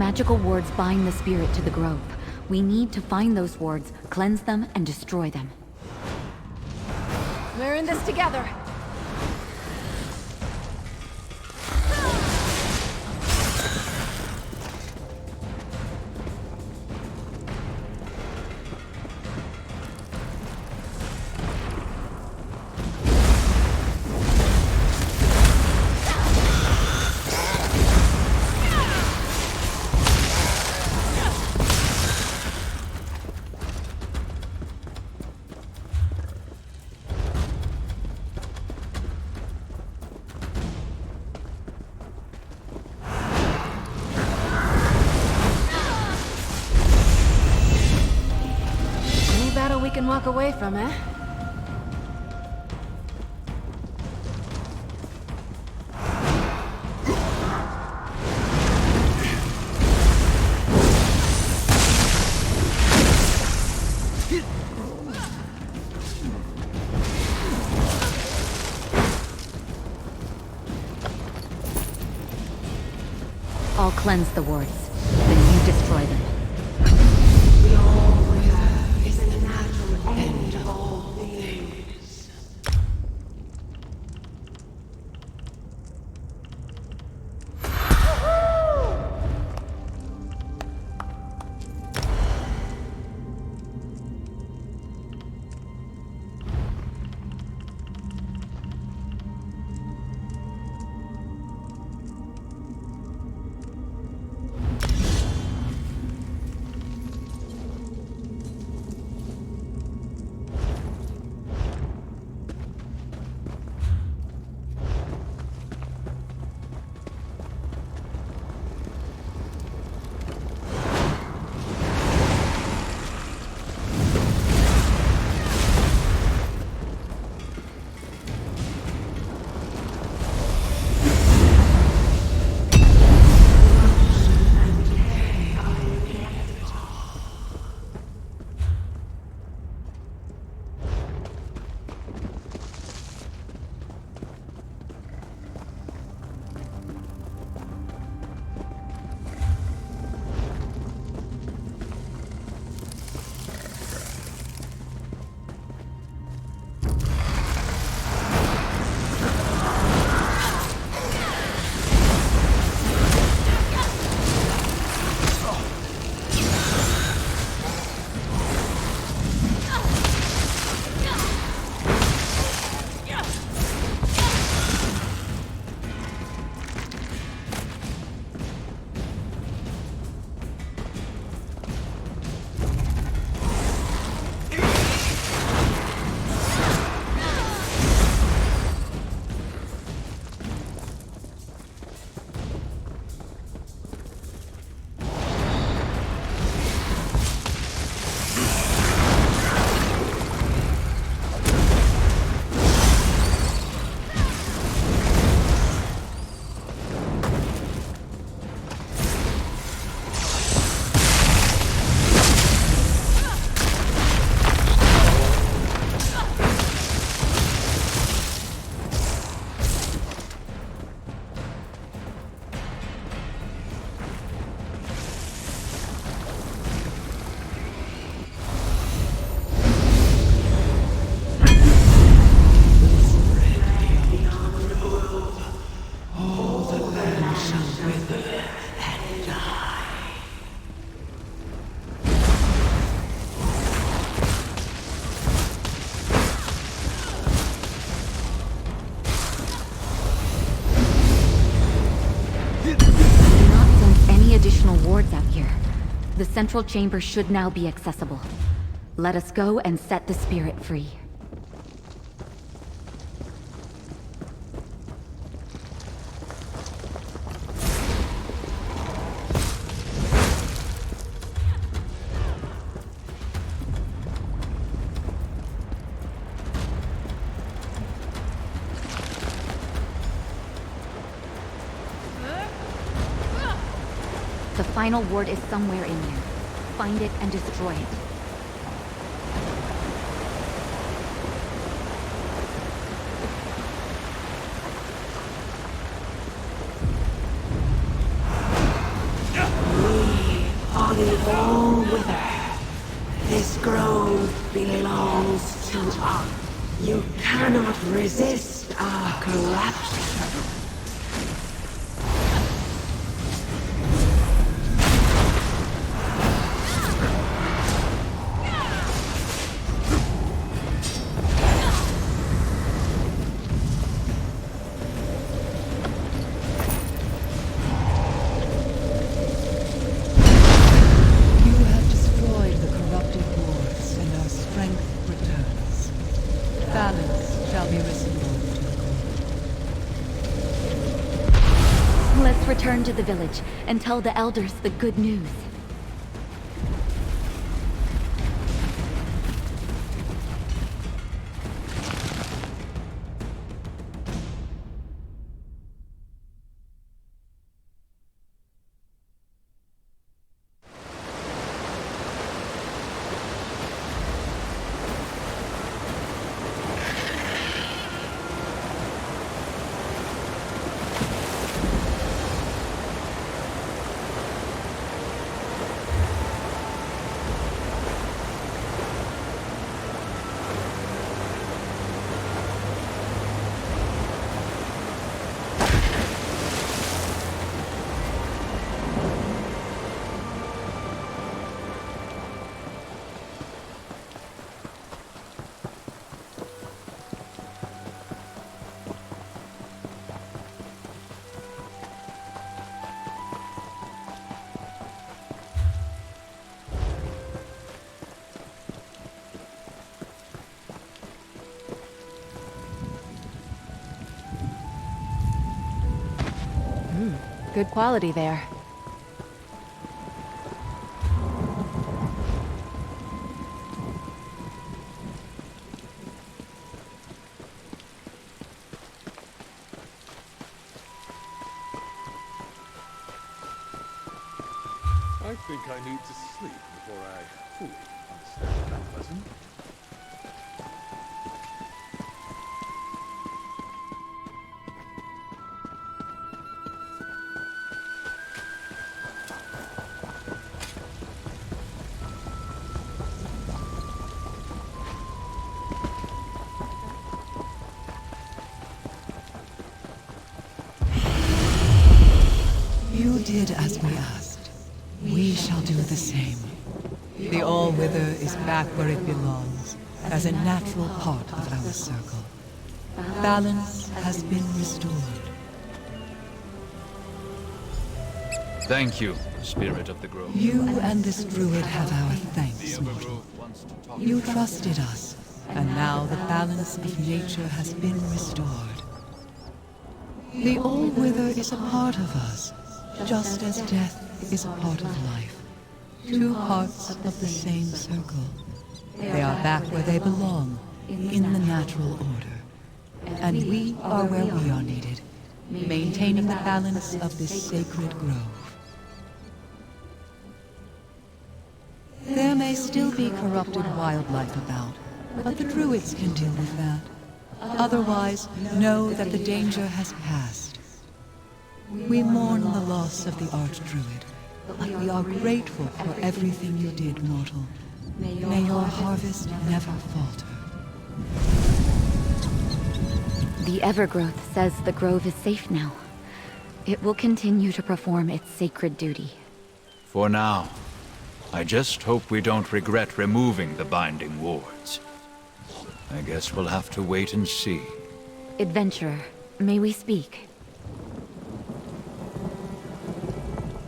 magical wards bind the spirit to the grove. We need to find those wards, cleanse them, and destroy them. We're in this together. We can walk away from, eh? I'll cleanse the wards, then you destroy them. The central chamber should now be accessible. Let us go and set the spirit free. The final ward is somewhere in there. Find it and destroy it. You cannot resist our corruption. Let's return to the village and tell the elders the good news. Good quality there. I think I need to sleep before I fully understand that lesson. You did as we asked. We shall do the same. The All-Wither is back where it belongs, as a natural part of our circle. Balance has been restored. Thank you, Spirit of the Grove. You and this druid have our thanks, mortal. You trusted us, and now the balance of nature has been restored. The All-Wither is a part of us, just as death is a part of life. Two parts of the same circle. They are back where they belong, in the natural order. And we are where we are needed, maintaining the balance of this sacred grove. There may still be corrupted wildlife about, but the druids can deal with that. Otherwise, know that the danger has passed. We mourn the loss of the Archdruid, but we are grateful for everything you did, mortal. May your harvest never falter. The Evergrowth says the grove is safe now. It will continue to perform its sacred duty. For now, I just hope we don't regret removing the binding wards. I guess we'll have to wait and see. Adventurer, may we speak?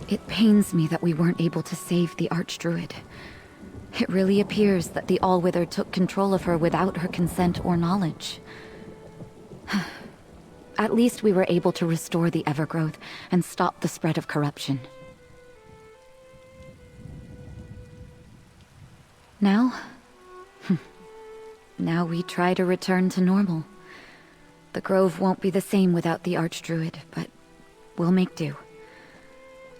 It pains me that we weren't able to save the Archdruid. It really appears that the All-Wither took control of her without her consent or knowledge. At least we were able to restore the Evergrowth and stop the spread of corruption. Now? Now we try to return to normal. The grove won't be the same without the Archdruid, but we'll make do.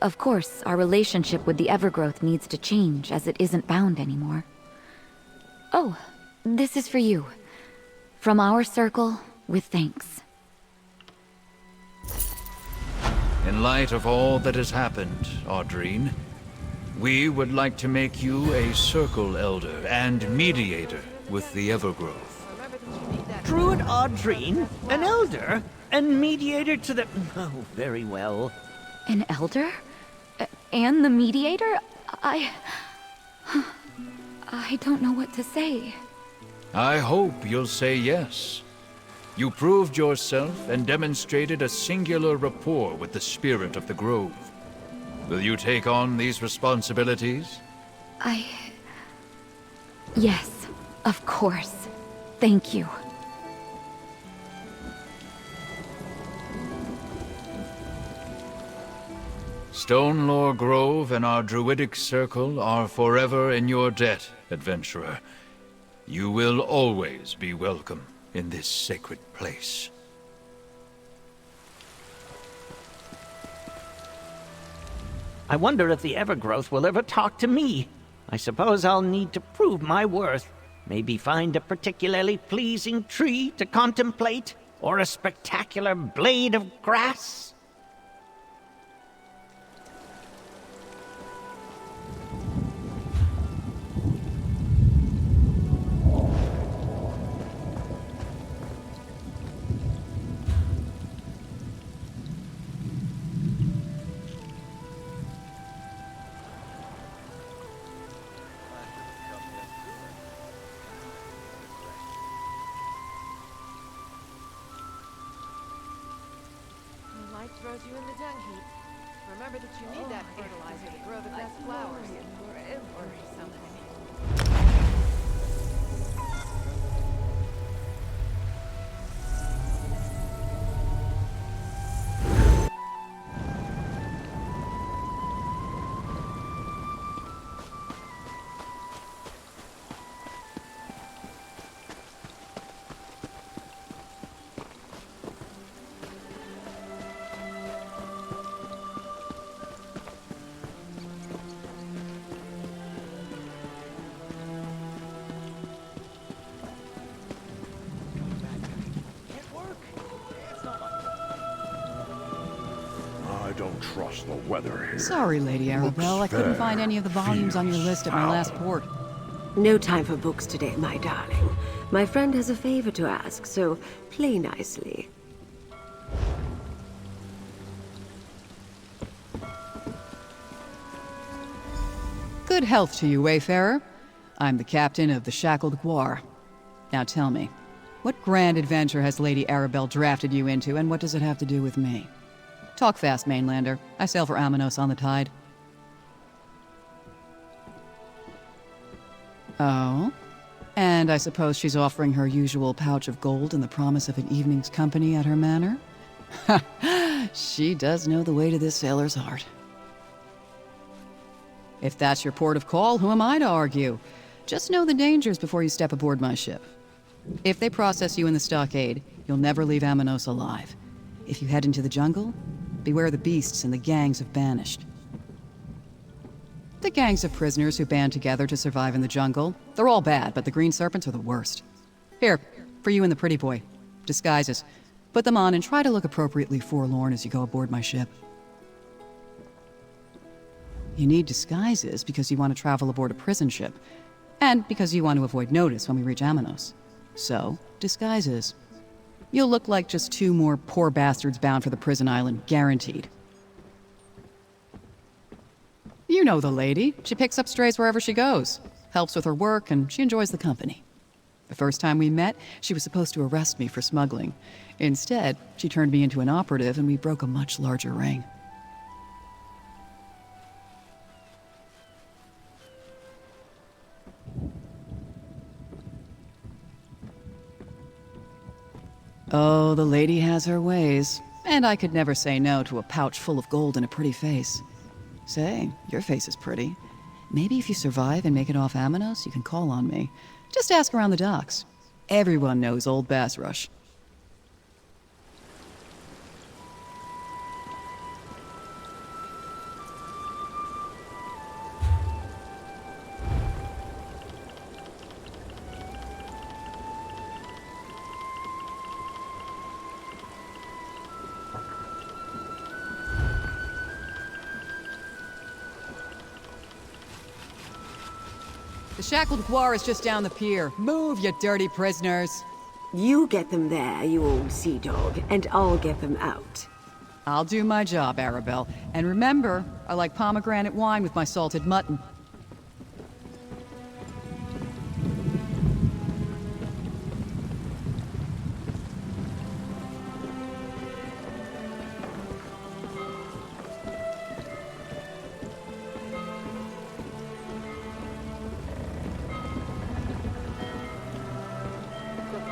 Of course, our relationship with the Evergrowth needs to change, as it isn't bound anymore. Oh, this is for you. From our circle, with thanks. In light of all that has happened, Audrine, we would like to make you a Circle Elder and Mediator with the Evergrowth. Audrine, an elder, and mediator to the... Oh, very well. An elder? And the mediator? I don't know what to say. I hope you'll say yes. You proved yourself and demonstrated a singular rapport with the spirit of the Grove. Will you take on these responsibilities? Yes, of course. Thank you. Stonelore Grove and our druidic circle are forever in your debt, adventurer. You will always be welcome in this sacred place. I wonder if the Evergrowth will ever talk to me. I suppose I'll need to prove my worth. Maybe find a particularly pleasing tree to contemplate, or a spectacular blade of grass. Light throws you in the dung heap. Remember that you need that fertilizer to grow the best flowers. Or something. I don't trust the weather here. Sorry, Lady Arabelle, I couldn't find any of the volumes on your list at my last port. No time for books today, my darling. My friend has a favor to ask, so play nicely. Good health to you, Wayfarer. I'm the captain of the Shackled Guar. Now tell me, what grand adventure has Lady Arabelle drafted you into, and what does it have to do with me? Talk fast, Mainlander. I sail for Amanos on the tide. Oh? And I suppose she's offering her usual pouch of gold and the promise of an evening's company at her manor? Ha! She does know the way to this sailor's heart. If that's your port of call, who am I to argue? Just know the dangers before you step aboard my ship. If they process you in the stockade, you'll never leave Amanos alive. If you head into the jungle, beware the beasts and the gangs of banished. The gangs of prisoners who band together to survive in the jungle, they're all bad, but the green serpents are the worst. Here, for you and the pretty boy. Disguises. Put them on and try to look appropriately forlorn as you go aboard my ship. You need disguises because you want to travel aboard a prison ship, and because you want to avoid notice when we reach Amanos. So, disguises. You'll look like just two more poor bastards bound for the prison island, guaranteed. You know the lady. She picks up strays wherever she goes, helps with her work, and she enjoys the company. The first time we met, she was supposed to arrest me for smuggling. Instead, she turned me into an operative and we broke a much larger ring. Oh, the lady has her ways. And I could never say no to a pouch full of gold and a pretty face. Say, your face is pretty. Maybe if you survive and make it off Amanos, you can call on me. Just ask around the docks. Everyone knows old Bass Rush. The Shackled Guar is just down the pier. Move, you dirty prisoners! You get them there, you old sea dog, and I'll get them out. I'll do my job, Arabelle. And remember, I like pomegranate wine with my salted mutton.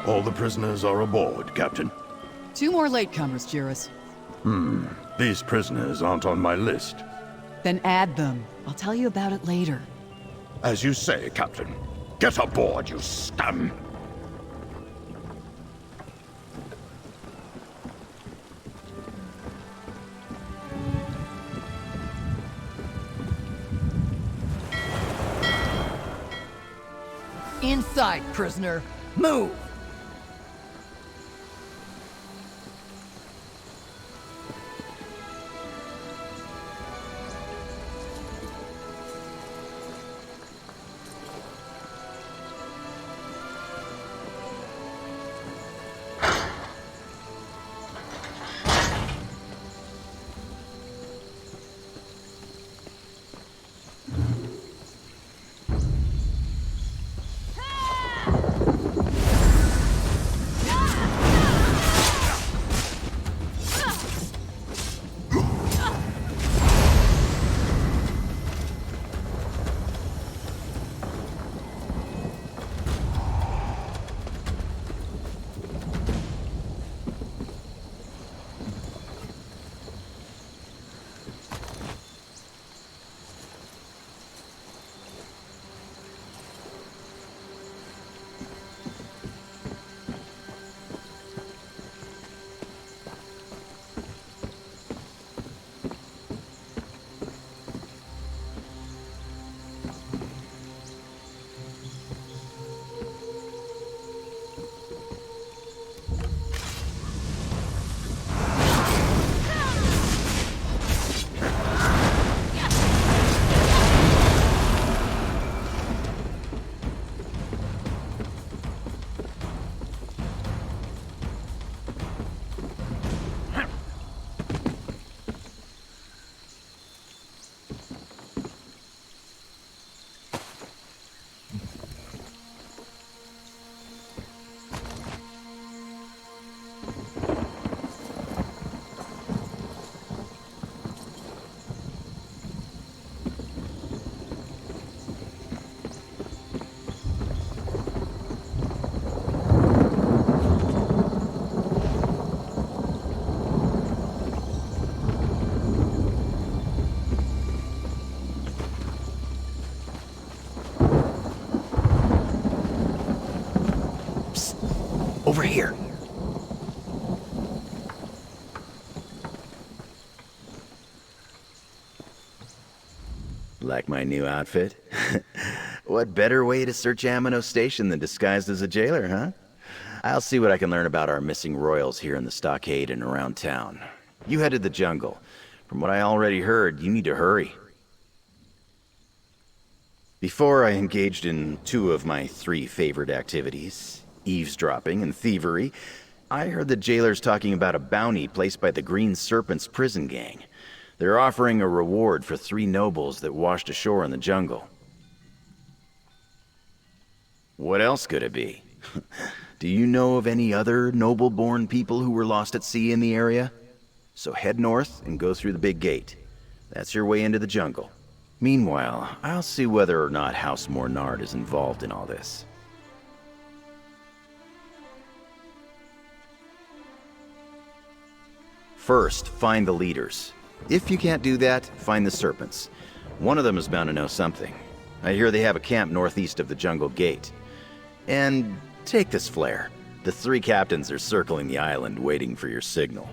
All the prisoners are aboard, Captain. 2 more latecomers, Juris. These prisoners aren't on my list. Then add them. I'll tell you about it later. As you say, Captain. Get aboard, you scum! Inside, prisoner. Move! Over here. Like my new outfit? What better way to search Amino Station than disguised as a jailer, huh? I'll see what I can learn about our missing royals here in the stockade and around town. You head to the jungle. From what I already heard, you need to hurry. Before I engaged in 2 of my 3 favorite activities, eavesdropping and thievery, I heard the jailers talking about a bounty placed by the Green Serpent's prison gang. They're offering a reward for 3 nobles that washed ashore in the jungle. What else could it be? Do you know of any other noble-born people who were lost at sea in the area? So head north and go through the big gate. That's your way into the jungle. Meanwhile, I'll see whether or not House Mornard is involved in all this. First, find the leaders. If you can't do that, find the serpents. One of them is bound to know something. I hear they have a camp northeast of the jungle gate. And take this flare. The 3 captains are circling the island waiting for your signal.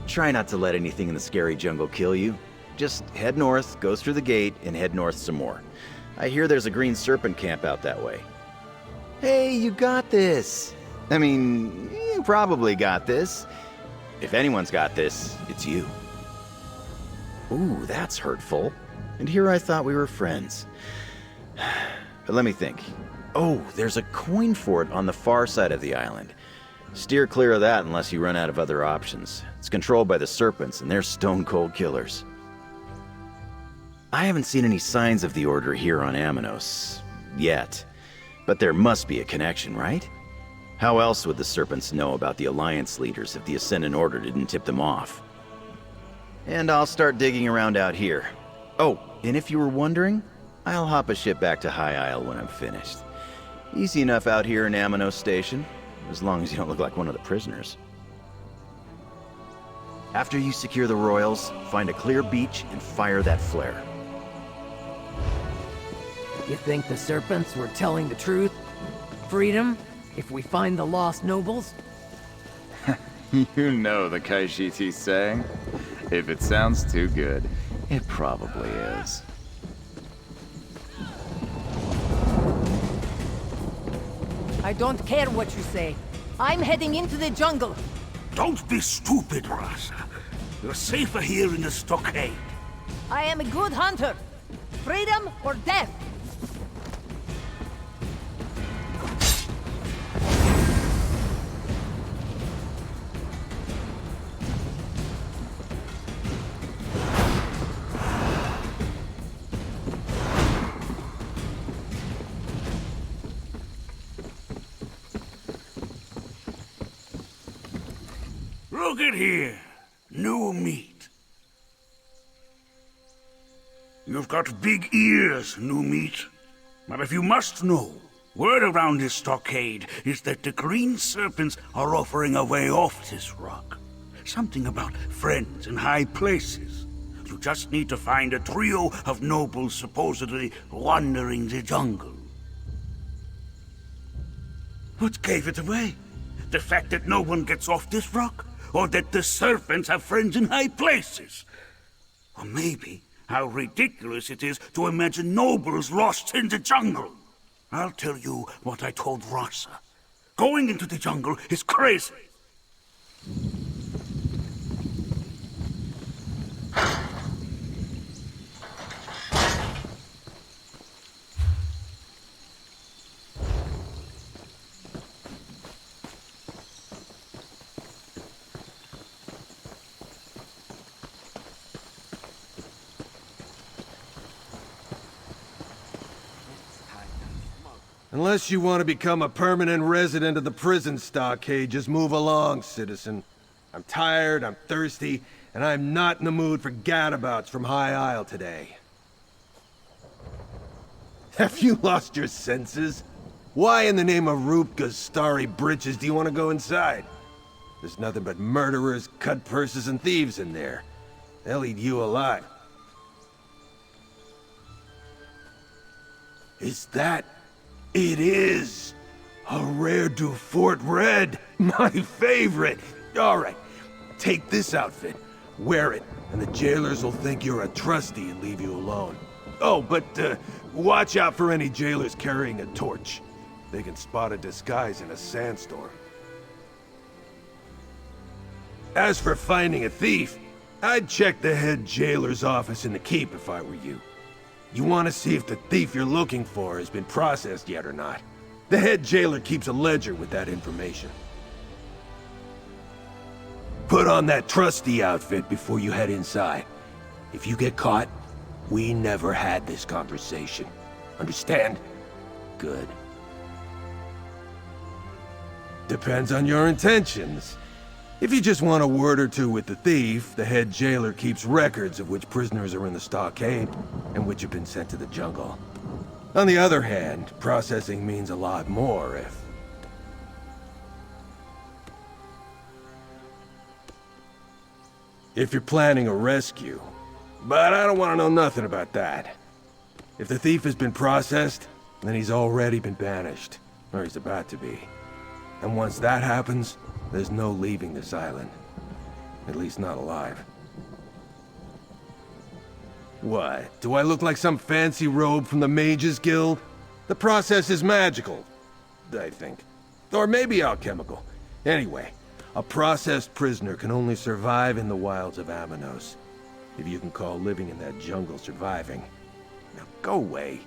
Try not to let anything in the scary jungle kill you. Just head north, go through the gate, and head north some more. I hear there's a Green Serpent camp out that way. Hey, you got this! I mean, you probably got this. If anyone's got this, it's you. Ooh, that's hurtful. And here I thought we were friends. Let me think. Oh, there's a coin fort on the far side of the island. Steer clear of that unless you run out of other options. It's controlled by the serpents, and they're stone-cold killers. I haven't seen any signs of the Order here on Amanos. Yet. But there must be a connection, right? How else would the serpents know about the Alliance leaders if the Ascendant Order didn't tip them off? And I'll start digging around out here. Oh, and if you were wondering, I'll hop a ship back to High Isle when I'm finished. Easy enough out here in Amanos Station, as long as you don't look like one of the prisoners. After you secure the royals, find a clear beach and fire that flare. You think the serpents were telling the truth? Freedom, if we find the lost nobles? You know the Kaishiti's saying. If it sounds too good, it probably is. I don't care what you say. I'm heading into the jungle. Don't be stupid, Rasa. You're safer here in the stockade. I am a good hunter. Freedom or death? Look at here. New meat. You've got big ears, new meat. But if you must know, word around this stockade is that the green serpents are offering a way off this rock. Something about friends in high places. You just need to find a trio of nobles supposedly wandering the jungle. What gave it away? The fact that no one gets off this rock? Or that the serpents have friends in high places? Or maybe how ridiculous it is to imagine nobles lost in the jungle. I'll tell you what I told Rasa. Going into the jungle is crazy. Unless you want to become a permanent resident of the prison stockade, just move along, citizen. I'm tired, I'm thirsty, and I'm not in the mood for gadabouts from High Isle today. Have you lost your senses? Why in the name of Rupka's starry britches do you want to go inside? There's nothing but murderers, cut purses, and thieves in there. They'll eat you alive. Is that... It is! A rare du Fort Red! My favorite! Alright, take this outfit, wear it, and the jailers will think you're a trustee and leave you alone. Oh, but watch out for any jailers carrying a torch. They can spot a disguise in a sandstorm. As for finding a thief, I'd check the head jailer's office in the keep if I were you. You want to see if the thief you're looking for has been processed yet or not. The head jailer keeps a ledger with that information. Put on that trusty outfit before you head inside. If you get caught, we never had this conversation. Understand? Good. Depends on your intentions. If you just want a word or two with the thief, the head jailer keeps records of which prisoners are in the stockade and which have been sent to the jungle. On the other hand, processing means a lot more if you're planning a rescue. But I don't want to know nothing about that. If the thief has been processed, then he's already been banished. Or he's about to be. And once that happens, there's no leaving this island. At least not alive. What? Do I look like some fancy robe from the Mages Guild? The process is magical, I think. Or maybe alchemical. Anyway, a processed prisoner can only survive in the wilds of Amanos. If you can call living in that jungle surviving. Now go away.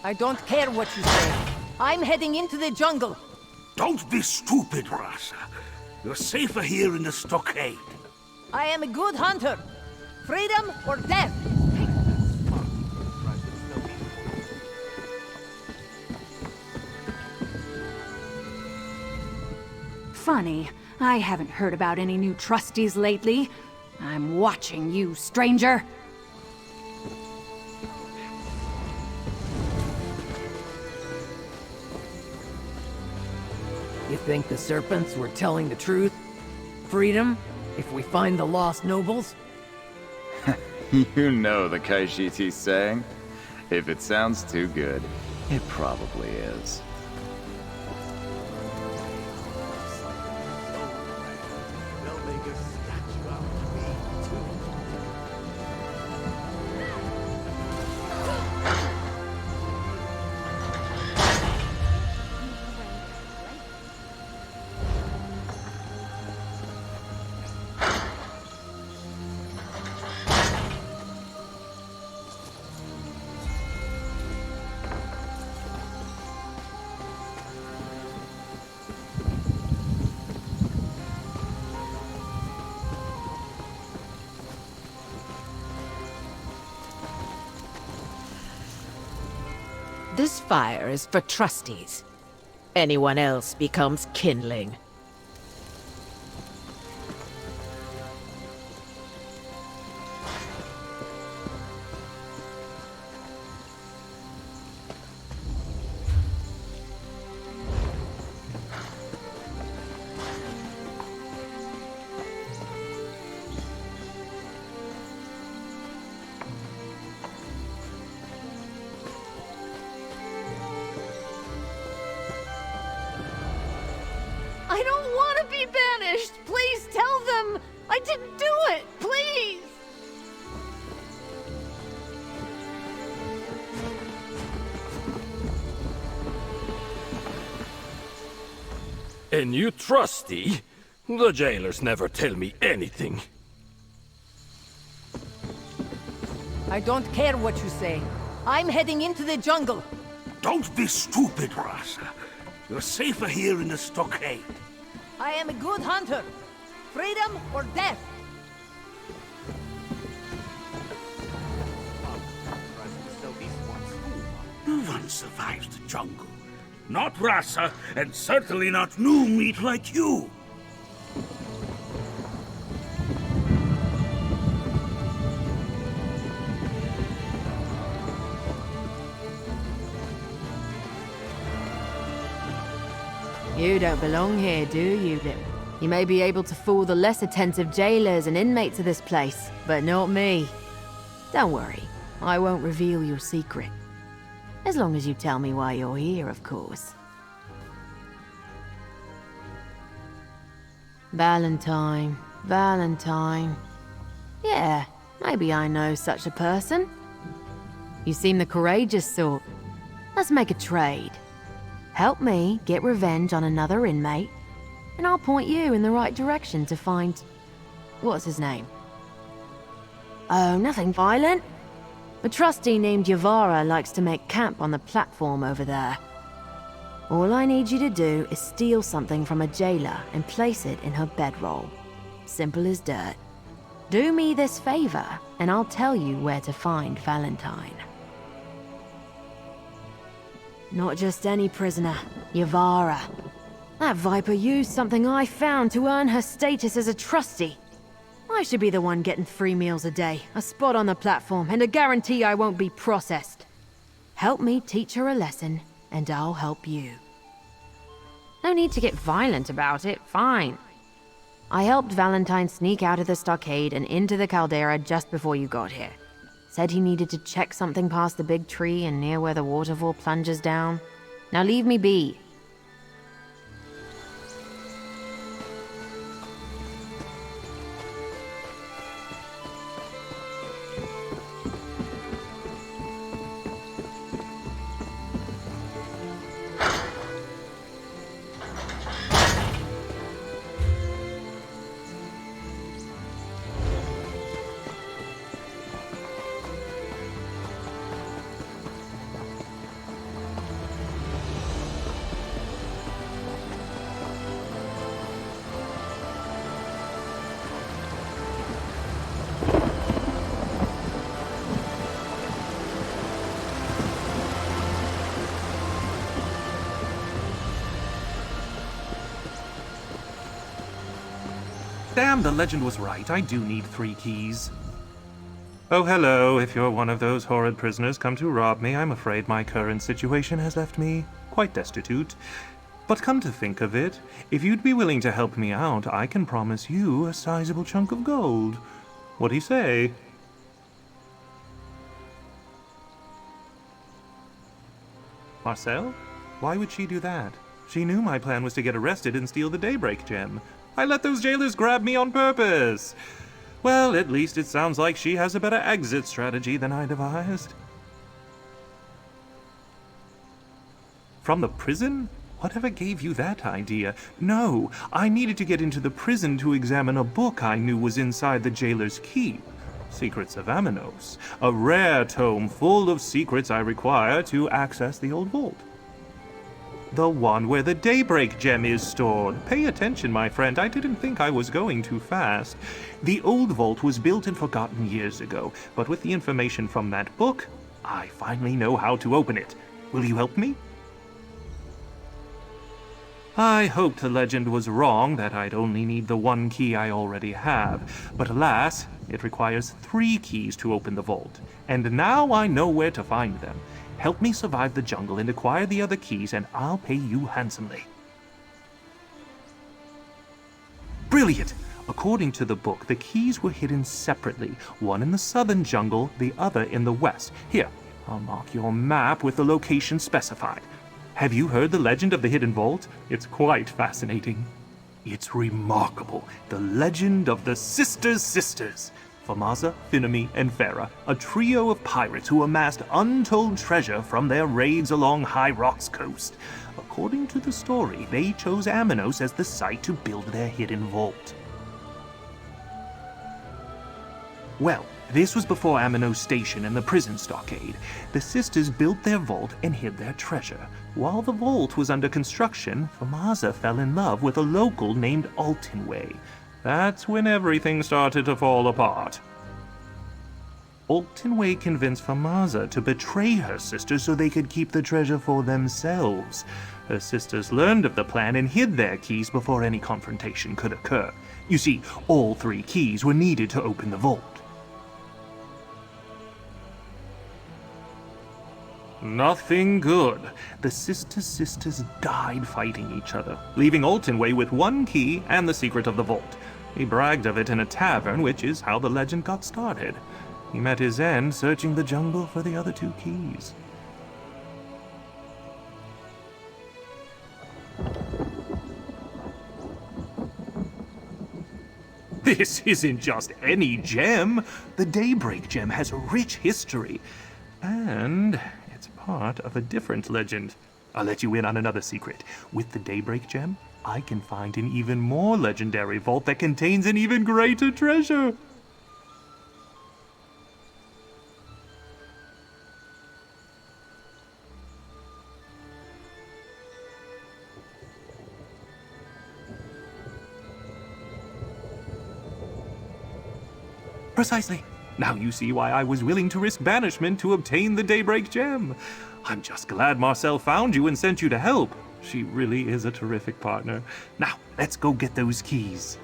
I don't care what you say. I'm heading into the jungle. Don't be stupid, Rasa. You're safer here in the stockade. I am a good hunter. Freedom or death. Funny, I haven't heard about any new trustees lately. I'm watching you, stranger. You think the serpents were telling the truth? Freedom, if we find the lost nobles? You know the Kaishiti's saying. If it sounds too good, it probably is. This fire is for trustees. Anyone else becomes kindling. I don't want to be banished! Please tell them! I didn't do it! Please! A new trustee? The jailers never tell me anything. I don't care what you say. I'm heading into the jungle. Don't be stupid, Rasa. You're safer here in the stockade. I am a good hunter. Freedom or death. No one survives the jungle. Not Rasa, and certainly not new meat like you. You don't belong here, do you, Lim? You may be able to fool the less attentive jailers and inmates of this place, but not me. Don't worry, I won't reveal your secret. As long as you tell me why you're here, of course. Valentine, Valentine. Yeah, maybe I know such a person. You seem the courageous sort. Let's make a trade. Help me get revenge on another inmate, and I'll point you in the right direction to find... what's his name? Oh, nothing violent. A trustee named Yavara likes to make camp on the platform over there. All I need you to do is steal something from a jailer and place it in her bedroll. Simple as dirt. Do me this favor, and I'll tell you where to find Valentine. Not just any prisoner, Yavara. That viper used something I found to earn her status as a trustee. I should be the one getting 3 meals a day, a spot on the platform, and a guarantee I won't be processed. Help me teach her a lesson, and I'll help you. No need to get violent about it, fine. I helped Valentine sneak out of the stockade and into the caldera just before you got here. Said he needed to check something past the big tree and near where the waterfall plunges down. Now leave me be. Damn, the legend was right. I do need 3 keys. Oh, hello. If you're one of those horrid prisoners come to rob me, I'm afraid my current situation has left me quite destitute. But come to think of it, if you'd be willing to help me out, I can promise you a sizable chunk of gold. What do you say? Marcel? Why would she do that? She knew my plan was to get arrested and steal the Daybreak gem. I let those jailers grab me on purpose. Well, at least it sounds like she has a better exit strategy than I devised. From the prison? Whatever gave you that idea? No, I needed to get into the prison to examine a book I knew was inside the jailer's keep. Secrets of Aminos, a rare tome full of secrets I require to access the old vault. The one where the Daybreak gem is stored. Pay attention, my friend. I didn't think I was going too fast. The old vault was built and forgotten years ago, but with the information from that book, I finally know how to open it. Will you help me? I hoped the legend was wrong, that I'd only need the 1 key I already have. But alas, it requires 3 keys to open the vault. And now I know where to find them. Help me survive the jungle and acquire the other keys, and I'll pay you handsomely. Brilliant! According to the book, the keys were hidden separately, one in the southern jungle, the other in the west. Here, I'll mark your map with the location specified. Have you heard the legend of the hidden vault? It's quite fascinating. It's remarkable. The legend of the Sisters. Famaza, Finami, and Farah, a trio of pirates who amassed untold treasure from their raids along High Rock's coast. According to the story, they chose Aminos as the site to build their hidden vault. Well, this was before Aminos Station and the prison stockade. The sisters built their vault and hid their treasure. While the vault was under construction, Famaza fell in love with a local named Altinway. That's when everything started to fall apart. Altinway convinced Famaza to betray her sisters so they could keep the treasure for themselves. Her sisters learned of the plan and hid their keys before any confrontation could occur. You see, all 3 keys were needed to open the vault. Nothing good. The sisters died fighting each other, leaving Altinway with 1 key and the secret of the vault. He bragged of it in a tavern, which is how the legend got started. He met his end searching the jungle for the other 2 keys. This isn't just any gem. The Daybreak gem has a rich history, and it's part of a different legend. I'll let you in on another secret. With the Daybreak gem, I can find an even more legendary vault that contains an even greater treasure. Precisely. Now you see why I was willing to risk banishment to obtain the Daybreak gem. I'm just glad Marcel found you and sent you to help. She really is a terrific partner. Now, let's go get those keys.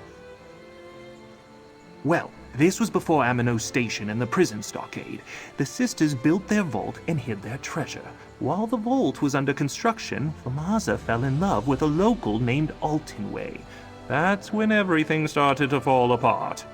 Well, this was before Aminos Station and the prison stockade. The sisters built their vault and hid their treasure. While the vault was under construction, Famaza fell in love with a local named Altinway. That's when everything started to fall apart.